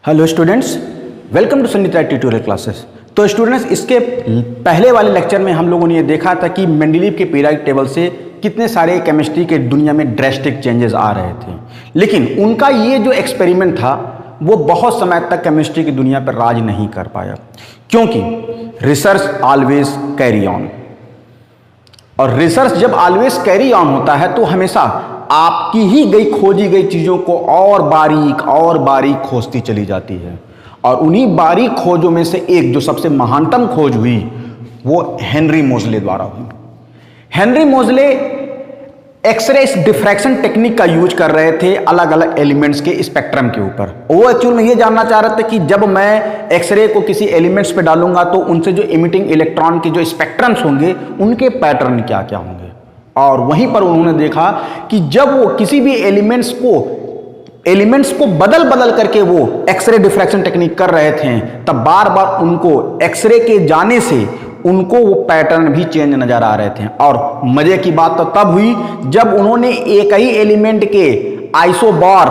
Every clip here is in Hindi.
Hello students, welcome to Sangeeta tutorial classes. तो स्टूडेंट्स, इसके पहले वाले लेक्चर में हम लोगों ने ये देखा था कि मेंडलीव के पीरियोडिक टेबल से कितने सारे केमिस्ट्री के दुनिया में ड्रेस्टिक चेंजेस आ रहे थे, लेकिन उनका ये जो एक्सपेरिमेंट था वो बहुत समय तक केमिस्ट्री की दुनिया पर राज नहीं कर पाया, क्योंकि रिसर्च ऑलवेज कैरी ऑन। और रिसर्च जब ऑलवेज कैरी ऑन होता है तो हमेशा आपकी ही गई खोजी गई चीज़ों को और बारीक खोजती चली जाती है। और उन्हीं बारीक खोजों में से एक जो सबसे महानतम खोज हुई वो हेनरी मोज़ले द्वारा हुई। हेनरी मोज़ले एक्सरे डिफ्रैक्शन टेक्निक का यूज कर रहे थे अलग अलग एलिमेंट्स के स्पेक्ट्रम के ऊपर। वो एक्चुअल में ये जानना चाह रहे थे कि जब मैं एक्सरे को किसी एलिमेंट्स पे डालूंगा तो उनसे जो इमिटिंग इलेक्ट्रॉन के जो स्पेक्ट्रम्स होंगे उनके पैटर्न क्या क्या होंगे। और वहीं पर उन्होंने देखा कि जब वो किसी भी एलिमेंट्स को बदल बदल करके वो एक्सरे डिफ्रैक्शन टेक्निक कर रहे थे, तब बार बार उनको एक्सरे के जाने से उनको वो पैटर्न भी चेंज नजर आ रहे थे। और मजे की बात तो तब हुई जब उन्होंने एक ही एलिमेंट के आइसोबार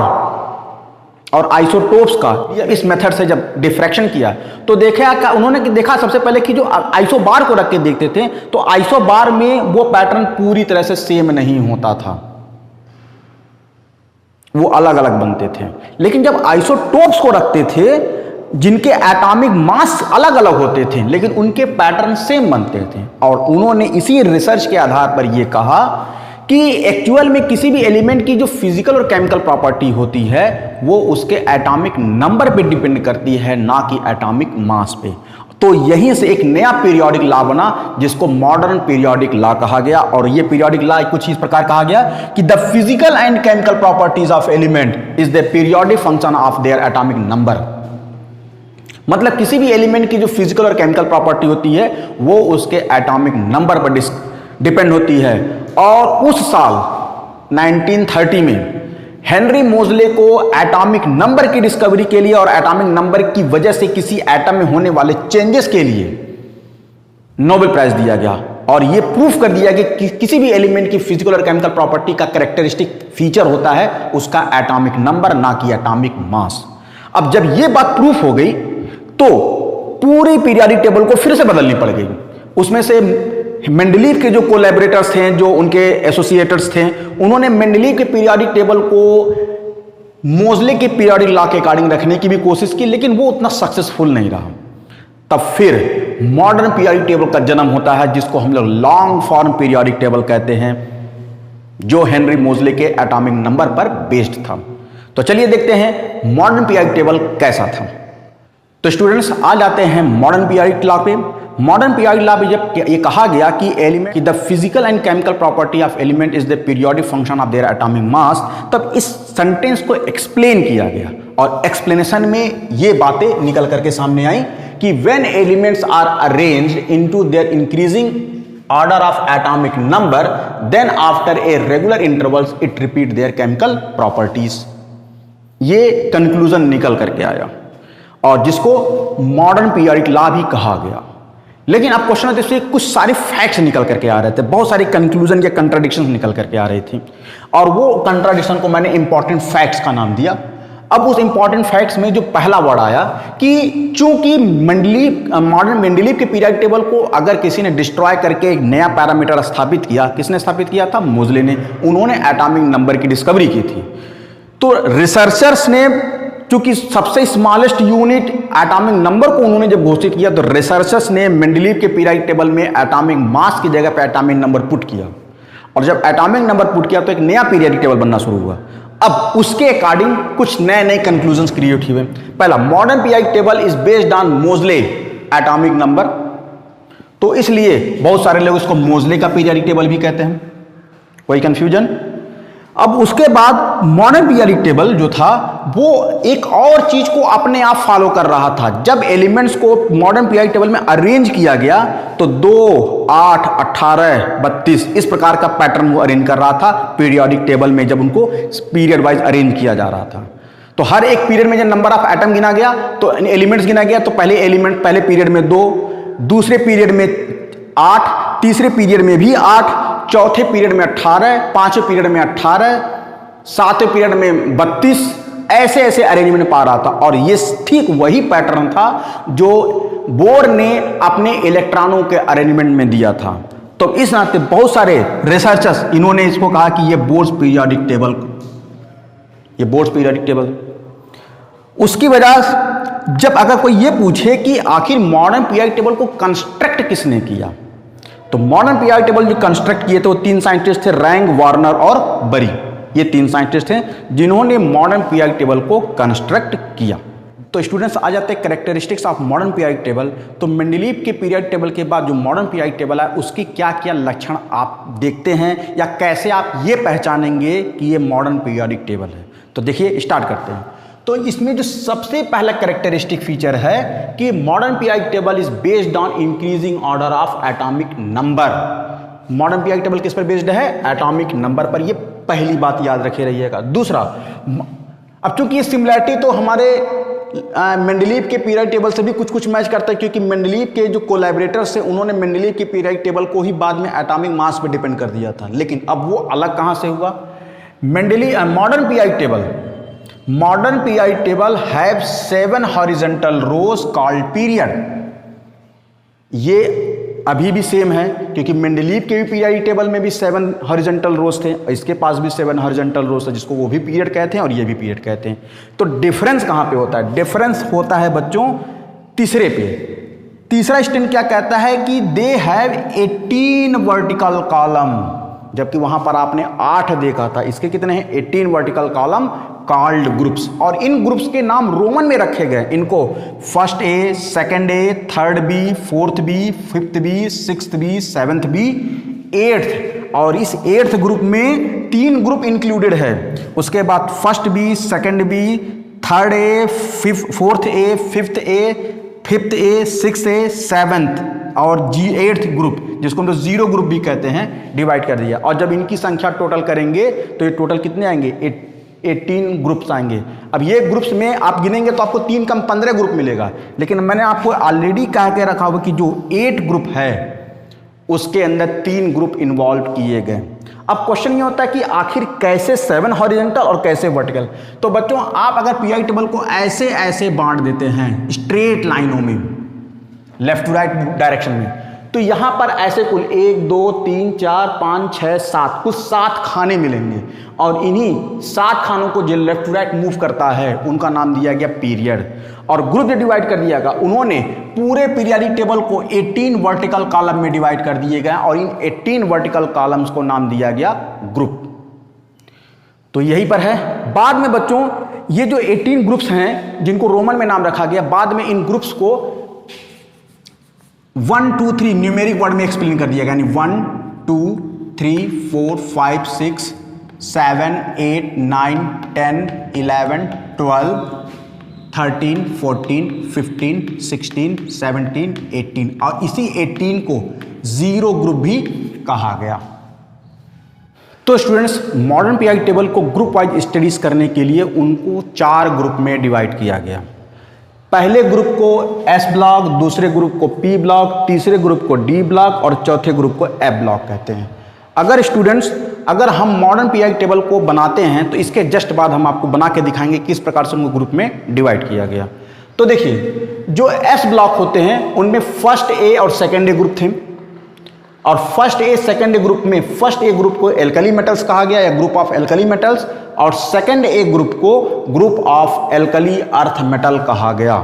और आइसोटोप्स का इस मेथड से जब डिफ्रैक्शन किया तो उन्होंने देखा सबसे पहले कि जो आइसोबार को रख के देखते थे तो आइसोबार में वो पैटर्न पूरी तरह से सेम नहीं होता था, वो अलग अलग बनते थे। लेकिन जब आइसोटोप्स को रखते थे जिनके एटॉमिक मास अलग अलग होते थे लेकिन उनके पैटर्न सेम बनते थे, और उन्होंने इसी रिसर्च के आधार पर यह कहा कि एक्चुअल में किसी भी एलिमेंट की जो फिजिकल और केमिकल प्रॉपर्टी होती है वो उसके एटॉमिक नंबर पे डिपेंड करती है, ना कि एटॉमिक मास पे। तो यहीं से एक नया पीरियोडिक लॉ बना जिसको मॉडर्न पीरियोडिक लॉ कहा गया। और ये पीरियोडिक लॉ कुछ इस प्रकार कहा गया कि the physical and chemical properties of element is the periodic function of their atomic number. मतलब किसी भी एलिमेंट की जो फिजिकल और केमिकल प्रॉपर्टी होती है वो उसके एटॉमिक नंबर पर डिपेंड होती है। और उस साल 1930 में हेनरी मोज़ले को एटॉमिक नंबर की डिस्कवरी के लिए और एटॉमिक नंबर की वजह से किसी एटम में होने वाले चेंजेस के लिए नोबेल प्राइज दिया गया। और यह प्रूफ कर दिया कि किसी भी एलिमेंट की फिजिकल और केमिकल प्रॉपर्टी का कैरेक्टरिस्टिक फीचर होता है उसका एटॉमिक नंबर, ना कि एटॉमिक मास। अब जब यह बात प्रूफ हो गई तो पूरी पीरियोडिक टेबल को फिर से बदलनी पड़ गई। उसमें से मेंडलीव के जो कोलैबोरेटर्स थे, जो उनके एसोसिएटर्स थे, उन्होंने मेंडलीव के पीरियोडिक टेबल को मोज़ले के पीरियोडिक लॉ के अकॉर्डिंग रखने की भी कोशिश की, लेकिन वो उतना सक्सेसफुल नहीं रहा। तब फिर मॉडर्न पीरियोडिक टेबल का जन्म होता है जिसको हम लोग लॉन्ग फॉर्म पीरियोडिक टेबल कहते हैं, जो हेनरी मोज़ले के एटॉमिक नंबर पर बेस्ड था। तो चलिए देखते हैं मॉडर्न पीरियोडिक टेबल कैसा था। तो स्टूडेंट्स, आज आते हैं मॉडर्न पीरियोडिक लॉ पे। मॉडर्न पीरियोडिक लॉ में जब ये कहा गया कि एलिमेंट की the physical and chemical property of element is the periodic function of their atomic mass, तब इस सेंटेंस को एक्सप्लेन किया गया। और एक्सप्लेनेशन में ये बातें निकल करके सामने आई कि when elements are arranged into their increasing order of atomic number then after a regular intervals it repeat their chemical properties. ये कंक्लूजन निकल करके आया और जिसको मॉडर्न पीरियोडिक लॉ भी कहा गया। लेकिन अब क्वेश्चन है इससे कुछ सारे फैक्ट्स निकल करके आ रहे थे, बहुत सारे कंक्लूजन या कंट्राडिक्शन निकल करके आ रही थी, और वो कंट्राडिक्शन को मैंने इंपॉर्टेंट फैक्ट्स का नाम दिया। अब उस इंपॉर्टेंट फैक्ट्स में जो पहला वर्ड आया कि चूंकि मॉडर्न मेंडलीव के पीरियोडिक टेबल को अगर किसी ने डिस्ट्रॉय करके एक नया पैरामीटर स्थापित किया, किसने स्थापित किया था? मोज़ले ने। उन्होंने एटॉमिक नंबर की डिस्कवरी की थी। तो रिसर्चर्स ने, क्योंकि सबसे स्मॉलेस्ट यूनिट एटॉमिक नंबर को उन्होंने जब घोषित किया तो रिसर्चर्स ने मेंडलीव के पीरियोडिक टेबल में एटॉमिक मास की जगह पे एटॉमिक नंबर पुट किया। और जब एटॉमिक नंबर पुट किया तो एक नया पीरियोडिक टेबल बनना शुरू हुआ। अब उसके अकॉर्डिंग कुछ नए नए कंक्लूजन्स क्रिएट हुए। पहला, modern periodic table is based on Moseley atomic number, तो इसलिए बहुत सारे लोग इसको मोज़ले का पीरियोडिक टेबल भी कहते हैं। कोई कंफ्यूजन? अब उसके बाद मॉडर्न पीरियोडिक टेबल जो था वो एक और चीज को अपने आप फॉलो कर रहा था। जब एलिमेंट्स को मॉडर्न पीरियोडिक टेबल में अरेंज किया गया तो 2, 8, 18, 32 इस प्रकार का पैटर्न वो अरेंज कर रहा था पीरियोडिक टेबल में, जब उनको पीरियड वाइज अरेंज किया जा रहा था। तो हर एक पीरियड में जब नंबर ऑफ एटम गिना गया तो एलिमेंट्स गिना गया, तो पहले पीरियड में 2, दूसरे पीरियड में 8, तीसरे पीरियड में भी 8, चौथे पीरियड में 18, पांचवें पीरियड में 18, सातवें पीरियड में 32, ऐसे ऐसे अरेंजमेंट पा रहा था। और ये ठीक वही पैटर्न था जो बोर ने अपने इलेक्ट्रॉनों के अरेंजमेंट में दिया था। तो इस नाते बहुत सारे रिसर्चर्स इन्होंने इसको कहा कि ये बोर्स पीरियोडिक टेबल, ये बोर्स पीरियोडिक टेबल। उसकी वजह जब अगर कोई ये पूछे कि आखिर मॉडर्न पीरियोडिक टेबल को कंस्ट्रक्ट किसने किया, तो मॉडर्न पीरियोडिक टेबल जो कंस्ट्रक्ट किए थे वो 3 साइंटिस्ट थे, रैंक, वार्नर और बरी। ये 3 साइंटिस्ट हैं जिन्होंने मॉडर्न पीरियोडिक टेबल को कंस्ट्रक्ट किया। तो स्टूडेंट्स आ जाते हैं characteristics of modern periodic table. तो मेंडलीव के पीरियोडिक टेबल के बाद जो मॉडर्न पीरियोडिक टेबल है उसकी क्या क्या लक्षण आप देखते हैं या कैसे आप ये पहचानेंगे कि ये मॉडर्न पीरियोडिक टेबल है। तो देखिए स्टार्ट करते हैं। तो इसमें जो सबसे पहला कैरेक्टरिस्टिक फीचर है कि modern periodic table is based on increasing order of atomic number. Modern periodic table किस पर बेस्ड है? एटॉमिक नंबर पर। ये पहली बात याद रखे रहिएगा। दूसरा, अब चूंकि ये सिमिलरिटी तो हमारे मेंडलीव के पीरियोडिक टेबल से भी कुछ कुछ मैच करता है, क्योंकि मेंडलीव के जो कोलैबोरेटर्स थे उन्होंने मेंडलीव के पीरियोडिक टेबल को ही बाद में एटॉमिक मास पे डिपेंड कर दिया था। लेकिन अब वो अलग कहां से हुआ? Modern periodic table have 7 horizontal rows called period. ये अभी भी सेम है, क्योंकि मेंडलीव के भी पीरियोडिक टेबल में भी 7 हॉरिजॉन्टल रोज थे, इसके पास भी 7 हॉरिजॉन्टल रोज है, जिसको वो भी पीरियड कहते हैं और ये भी पीरियड कहते हैं। तो डिफरेंस कहां पे होता है? डिफरेंस होता है बच्चों तीसरे पे। तीसरा स्टैंड क्या कहता है कि दे हैव 18 वर्टिकल कॉलम, जबकि वहां पर आपने 8 देखा था। इसके कितने हैं? 18 वर्टिकल कॉलम कॉल्ड ग्रुप्स। और इन ग्रुप्स के नाम रोमन में रखे गए। इनको first A, second A, third B, fourth B, fifth B, sixth B, seventh B, 8th। और इस 8th ग्रुप में 3 ग्रुप इंक्लूडेड है। उसके बाद first B, second B, third A, fourth A, fifth A, fifth A, sixth A, seventh और 8th ग्रुप, जिसको हम लोग 0 ग्रुप भी कहते हैं, डिवाइड कर दिया। और जब इनकी संख्या टोटल करेंगे तो ये टोटल कितने आएंगे? 18 ग्रुप्स आएंगे। अब ये ग्रुप्स में आप गिनेंगे तो आपको 3 कम 15 ग्रुप मिलेगा। लेकिन मैंने आपको ऑलरेडी कह के रखा हुआ कि जो 8 ग्रुप है उसके अंदर 3 ग्रुप इन्वॉल्व किए गए। अब क्वेश्चन ये होता है कि आखिर कैसे 7 हॉरिजॉन्टल और कैसे वर्टिकल? तो बच्चों आप अगर पीरियोडिक टेबल को ऐसे ऐसे बांट देते हैं स्ट्रेट लाइनों में, लेफ्ट टू राइट डायरेक्शन में, तो यहां पर ऐसे कुल 1 2 3 4 5 6 7 कुछ 7 खाने मिलेंगे। और इन्हीं 7 खानों को जो लेफ्ट टू राइट मूव करता है उनका नाम दिया गया पीरियड। और ग्रुप जो डिवाइड कर दिया गया, उन्होंने पूरे पीरियोडिक टेबल को 18 वर्टिकल कॉलम में डिवाइड कर दिए गए और इन 18 वर्टिकल कॉलम्स को नाम दिया गया ग्रुप। तो यही पर है। बाद में बच्चों ये जो 18 ग्रुप्स हैं जिनको रोमन में नाम रखा गया, बाद में इन ग्रुप्स को 1 2 3 न्यूमेरिक वर्ड में एक्सप्लेन कर दिया गया, यानी 1 2 3 4 5 6 7 8 9 10 11 12 13 14 15 16 17 18 और इसी 18 को 0 ग्रुप भी कहा गया। तो स्टूडेंट्स मॉडर्न पीरियोडिक टेबल को ग्रुप वाइज स्टडीज करने के लिए उनको 4 ग्रुप में डिवाइड किया गया। पहले ग्रुप को एस ब्लॉक, दूसरे ग्रुप को पी ब्लॉक, तीसरे ग्रुप को डी ब्लॉक और चौथे ग्रुप को एफ ब्लॉक कहते हैं। अगर स्टूडेंट्स अगर हम मॉडर्न पीरियोडिक टेबल को बनाते हैं तो इसके जस्ट बाद हम आपको बना के दिखाएंगे किस प्रकार से उनको ग्रुप में डिवाइड किया गया। तो देखिए जो एस ब्लॉक होते हैं उनमें फर्स्ट ए और सेकेंड ए ग्रुप थे। और first A second A group में फर्स्ट ए ग्रुप को एल्कली मेटल्स कहा गया या ग्रुप ऑफ एल्कली मेटल्स, और सेकेंड ए ग्रुप को group of alkali earth metal कहा गया।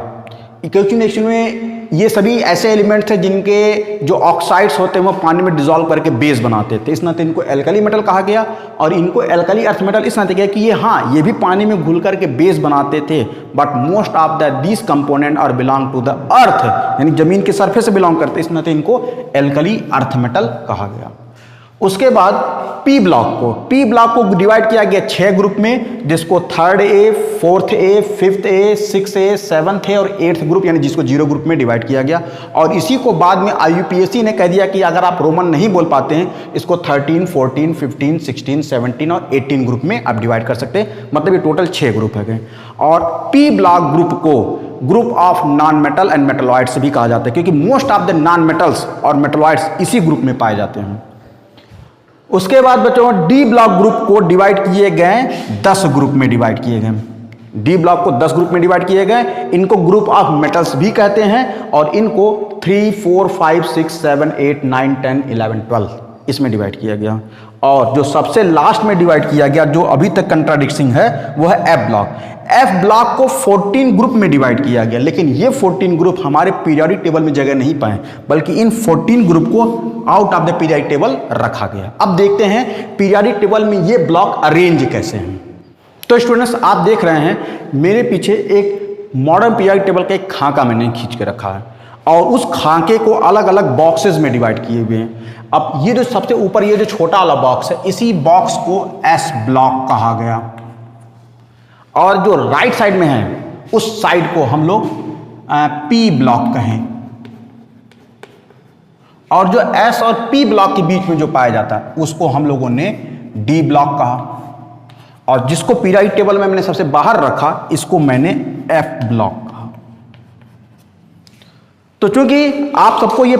क्योंकि में ये सभी ऐसे एलिमेंट्स थे जिनके जो ऑक्साइड्स होते हैं वो पानी में डिसॉल्व करके बेस बनाते थे, इस नाते इनको एल्कली मेटल कहा गया। और इनको एल्कली अर्थ मेटल इस नाते किया कि ये भी पानी में घुल करके बेस बनाते थे, but most of these component are belong to the earth, यानी जमीन के सरफेस से बिलोंग करते, इस नाते इनको एल्कली अर्थ मेटल कहा गया। उसके बाद पी ब्लॉक को डिवाइड किया गया 6 ग्रुप में, जिसको third A, fourth A, fifth A, sixth A, seventh A और 8th ग्रुप, यानी जिसको 0 ग्रुप में डिवाइड किया गया। और इसी को बाद में IUPAC ने कह दिया कि अगर आप रोमन नहीं बोल पाते हैं इसको 13, 14, 15, 16, 17 और 18 ग्रुप में आप डिवाइड कर सकते हैं। मतलब ये टोटल 6 ग्रुप है। और पी ब्लॉक ग्रुप को group of non metal and metalloids भी कहा जाता है, क्योंकि most of the non metals और मेटलॉइड्स इसी ग्रुप में पाए जाते हैं। उसके बाद बच्चों डी ब्लॉक ग्रुप को डिवाइड किए गए 10 ग्रुप में डिवाइड किए गए। डी ब्लॉक को 10 ग्रुप में डिवाइड किए गए। इनको ग्रुप ऑफ मेटल्स भी कहते हैं और इनको 3, 4, 5, 6, 7, 8, 9, 10, 11, 12 इसमें डिवाइड किया गया। और जो सबसे लास्ट में डिवाइड किया गया, जो अभी तक कंट्राडिक्टिंग है, वो है एफ ब्लॉक। एफ ब्लॉक को 14 ग्रुप में डिवाइड किया गया, लेकिन ये 14 ग्रुप हमारे पीरियोडिक टेबल में जगह नहीं पाए, बल्कि इन 14 ग्रुप को out of the periodic table रखा गया। अब देखते हैं पीरियोडिक टेबल में ये ब्लॉक अरेंज कैसे हैं। तो स्टूडेंट्स, आप देख रहे हैं मेरे पीछे एक मॉडर्न पीरियोडिक टेबल का एक खाका मैंने खींच के रखा है और उस खाके को अलग अलग बॉक्सेस में डिवाइड किए हुए हैं। अब ये जो सबसे ऊपर ये जो छोटा वाला बॉक्स है, इसी बॉक्स को एस ब्लॉक कहा गया और जो राइट साइड में है उस साइड को हम लोग पी ब्लॉक कहें, और जो एस और पी ब्लॉक के बीच में जो पाया जाता है उसको हम लोगों ने डी ब्लॉक कहा, और जिसको पीरियोडिक टेबल में मैंने सबसे बाहर रखा इसको मैंने एफ ब्लॉक कहा। तो चूंकि आप सबको ये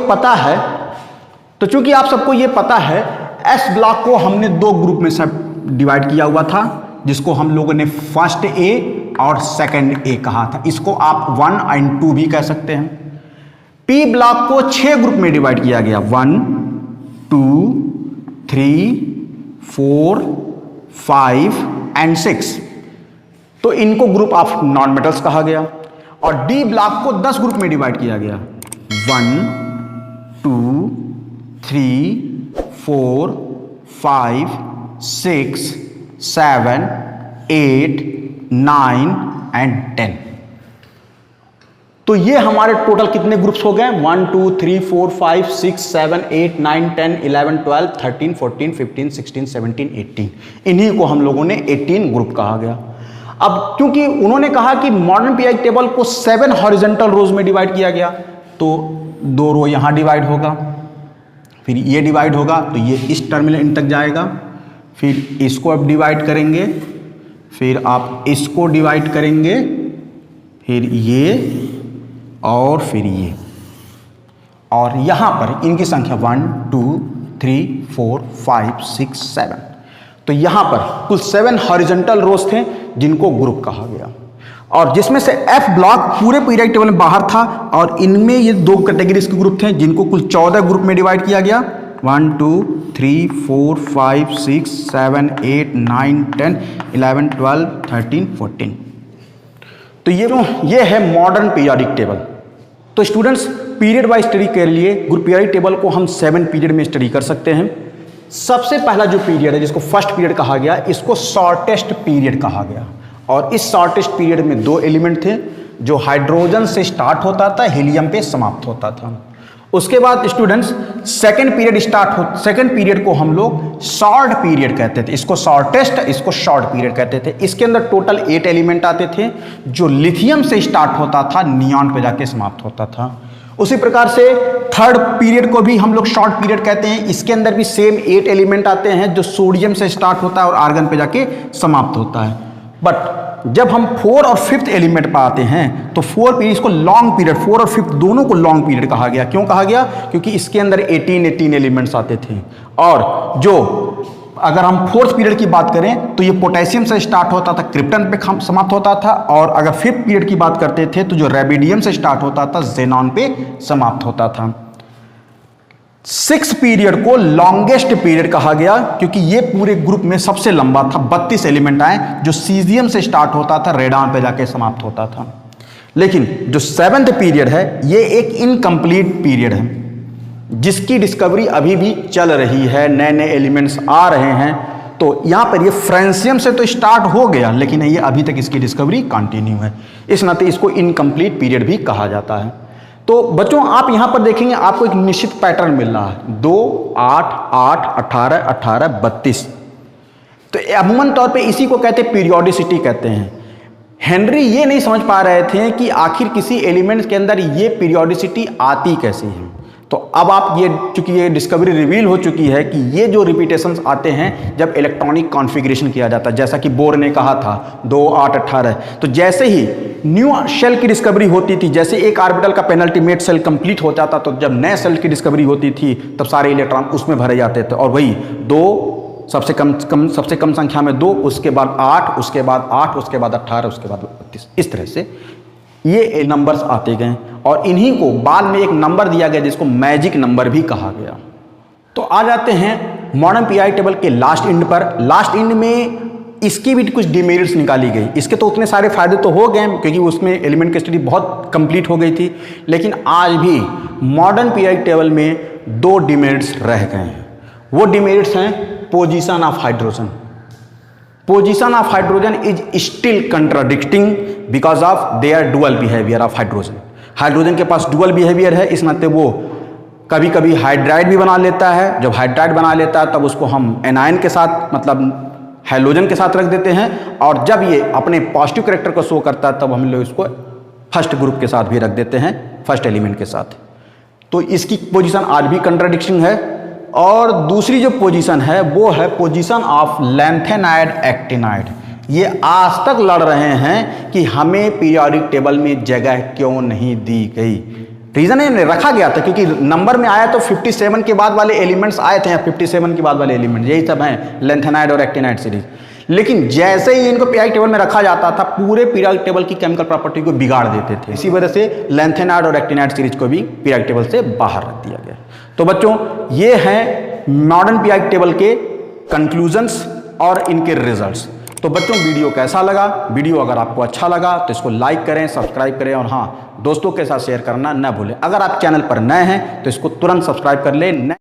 पता है एस ब्लॉक को हमने 2 ग्रुप में सब डिवाइड किया हुआ था, जिसको हम लोगों ने फर्स्ट ए और सेकंड ए कहा था। इसको आप 1 और 2 भी कह सकते हैं। पी ब्लॉक को 6 ग्रुप में डिवाइड किया गया, 1, 2, 3, 4, 5 एंड 6। तो इनको ग्रुप ऑफ नॉन मेटल्स कहा गया। और डी ब्लॉक को 10 ग्रुप में डिवाइड किया गया, 1, 2, 3, 4, 5, 6, 7, 8, 9 एंड 10। तो ये हमारे टोटल कितने ग्रुप्स हो गए? 1, 2, 3, 4, 5, 6, 7, 8, 9, 10, 11, 12, 13, 14, 15, 16, 17, 18। इन्हीं को हम लोगों ने 18 ग्रुप कहा गया। अब क्योंकि उन्होंने कहा कि मॉडर्न पीरियोडिक टेबल को 7 हॉरिजॉन्टल रोज में डिवाइड किया गया, तो 2 रो यहां डिवाइड होगा, फिर ये डिवाइड होगा तो ये इस टर्मिनल इन तक जाएगा, फिर इसको आप डिवाइड करेंगे, फिर आप इसको डिवाइड करेंगे, फिर ये और फिर ये, और यहां पर इनकी संख्या 1, 2, 3, 4, 5, 6, 7। तो यहां पर कुल 7 हॉरिजॉन्टल रोज थे जिनको ग्रुप कहा गया, और जिसमें से एफ ब्लॉक पूरे पीरियोडिक टेबल में बाहर था, और इनमें ये 2 कैटेगरीज के ग्रुप थे जिनको कुल 14 ग्रुप में डिवाइड किया गया, 1, 2, 3, 4, 5, 6, 7, 8, 9, 10, 11, 12, 13, 14। तो ये है मॉडर्न पीरियोडिक टेबल। तो स्टूडेंट्स, पीरियड वाइज स्टडी के लिए पीरियोडिक टेबल को हम 7 पीरियड में स्टडी कर सकते हैं। सबसे पहला जो पीरियड है जिसको फर्स्ट पीरियड कहा गया, इसको शॉर्टेस्ट पीरियड कहा गया, और इस शॉर्टेस्ट पीरियड में 2 एलिमेंट थे, जो हाइड्रोजन से स्टार्ट होता था, हीलियम पे समाप्त होता था। उसके बाद स्टूडेंट्स सेकंड पीरियड को हम लोग शॉर्ट पीरियड कहते थे। इसको शॉर्टेस्ट, इसको शॉर्ट पीरियड कहते थे। इसके अंदर टोटल 8 एलिमेंट आते थे, जो लिथियम से स्टार्ट होता था, नियॉन पे जाके समाप्त होता था। उसी प्रकार से थर्ड पीरियड को भी हम लोग शॉर्ट पीरियड कहते हैं। इसके अंदर भी सेम 8 एलिमेंट आते हैं, जो सोडियम से स्टार्ट होता है और आर्गन पे जाके समाप्त होता है। बट जब हम 4 और 5th एलिमेंट पर आते हैं तो 4 पीरियड, इसको लॉन्ग पीरियड, 4 और 5th दोनों को लॉन्ग पीरियड कहा गया। क्यों कहा गया? क्योंकि इसके अंदर 18 एलिमेंट्स आते थे, और जो अगर हम 4th पीरियड की बात करें तो ये पोटेशियम से स्टार्ट होता था, क्रिप्टन पे समाप्त होता था, और अगर 5th पीरियड की बात करते थे तो जो रेबिडियम से स्टार्ट होता था, जेनॉन पे समाप्त होता था। 6th पीरियड को लॉन्गेस्ट पीरियड कहा गया, क्योंकि ये पूरे ग्रुप में सबसे लंबा था। 32 एलिमेंट आए, जो सीजियम से स्टार्ट होता था, रेडॉन पे जाके समाप्त होता था। लेकिन जो 7th पीरियड है, ये एक इनकम्प्लीट पीरियड है, जिसकी डिस्कवरी अभी भी चल रही है, नए नए एलिमेंट्स आ रहे हैं। तो यहाँ पर ये फ्रांसियम से तो स्टार्ट हो गया, लेकिन ये अभी तक इसकी डिस्कवरी कंटिन्यू है, इस नाते इसको इनकम्प्लीट पीरियड भी कहा जाता है। तो बच्चों, आप यहाँ पर देखेंगे आपको एक निश्चित पैटर्न मिल रहा है, 2, 8, 8, 18, 18, 32। तो अमूमन तौर पे इसी को कहते हैं पीरियोडिसिटी कहते हैं। हेनरी ये नहीं समझ पा रहे थे कि आखिर किसी एलिमेंट के अंदर ये पीरियोडिसिटी आती कैसी है। तो अब आप चूंकि ये डिस्कवरी रिवील हो चुकी है कि ये जो रिपीटेशंस आते हैं जब इलेक्ट्रॉनिक कॉन्फ़िगरेशन किया जाता है, जैसा कि बोर ने कहा था 2, 8, 18। तो जैसे ही न्यू शेल की डिस्कवरी होती थी, जैसे एक ऑर्बिटल का पेनल्टीमेट सेल कंप्लीट हो जाता, तो जब नए सेल की डिस्कवरी होती थी तब सारे इलेक्ट्रॉन उसमें भरे जाते थे, और वही 2, सबसे कम संख्या में 2, उसके बाद 8, उसके बाद 8, उसके बाद 18, उसके बाद 32, इस तरह से ये नंबर्स आते गए और इन्हीं को बाद में एक नंबर दिया गया जिसको मैजिक नंबर भी कहा गया। तो आ जाते हैं मॉडर्न पीआई टेबल के लास्ट इंड पर। लास्ट इंड में इसकी भी कुछ डिमेरिट्स निकाली गई। इसके तो उतने सारे फायदे तो हो गए क्योंकि उसमें एलिमेंट की स्टडी बहुत कंप्लीट हो गई थी, लेकिन आज भी मॉडर्न पीआई टेबल में 2 डिमेरिट्स रह गए हैं। वो डिमेरिट्स हैं position of hydrogen. Position of hydrogen is still contradicting because of their dual behaviour of hydrogen. Hydrogen के पास डुअल बिहेवियर है, इस नाते वो कभी कभी हाइड्राइड भी बना लेता है। जब हाइड्राइड बना लेता है तब उसको हम एनायन के साथ मतलब हाइड्रोजन के साथ रख देते हैं, और जब ये अपने पॉजिटिव कैरेक्टर को शो करता है तब हम लोग इसको फर्स्ट ग्रुप के साथ भी रख देते हैं, फर्स्ट एलिमेंट के साथ। तो इसकी पोजीशन आज भी कंट्राडिक्शन है। और दूसरी जो पोजीशन है वो है पोजीशन ऑफ लैंथेनाइड एक्टिनाइड। ये आज तक लड़ रहे हैं कि हमें पीरियोडिक टेबल में जगह क्यों नहीं दी गई। रीजन है रखा गया था क्योंकि नंबर में आया तो 57 के बाद वाले एलिमेंट्स आए थे, 57 के बाद वाले एलिमेंट यही सब हैं लैंथेनाइड और एक्टिनाइड सीरीज। लेकिन जैसे ही इनको पीरियोडिक टेबल में रखा जाता था पूरे पीरियोडिक टेबल की केमिकल प्रॉपर्टी को बिगाड़ देते थे। इसी वजह से लैंथेनाइड और एक्टिनाइड सीरीज को भी पीरियोडिक टेबल से बाहर रख दिया गया। तो बच्चों ये हैं मॉडर्न पीरियोडिक टेबल के कंक्लूजन्स और इनके रिजल्ट्स। तो बच्चों वीडियो कैसा लगा? वीडियो अगर आपको अच्छा लगा तो इसको लाइक करें, सब्सक्राइब करें और हाँ दोस्तों के साथ शेयर करना न भूलें। अगर आप चैनल पर नए हैं तो इसको तुरंत सब्सक्राइब कर लें।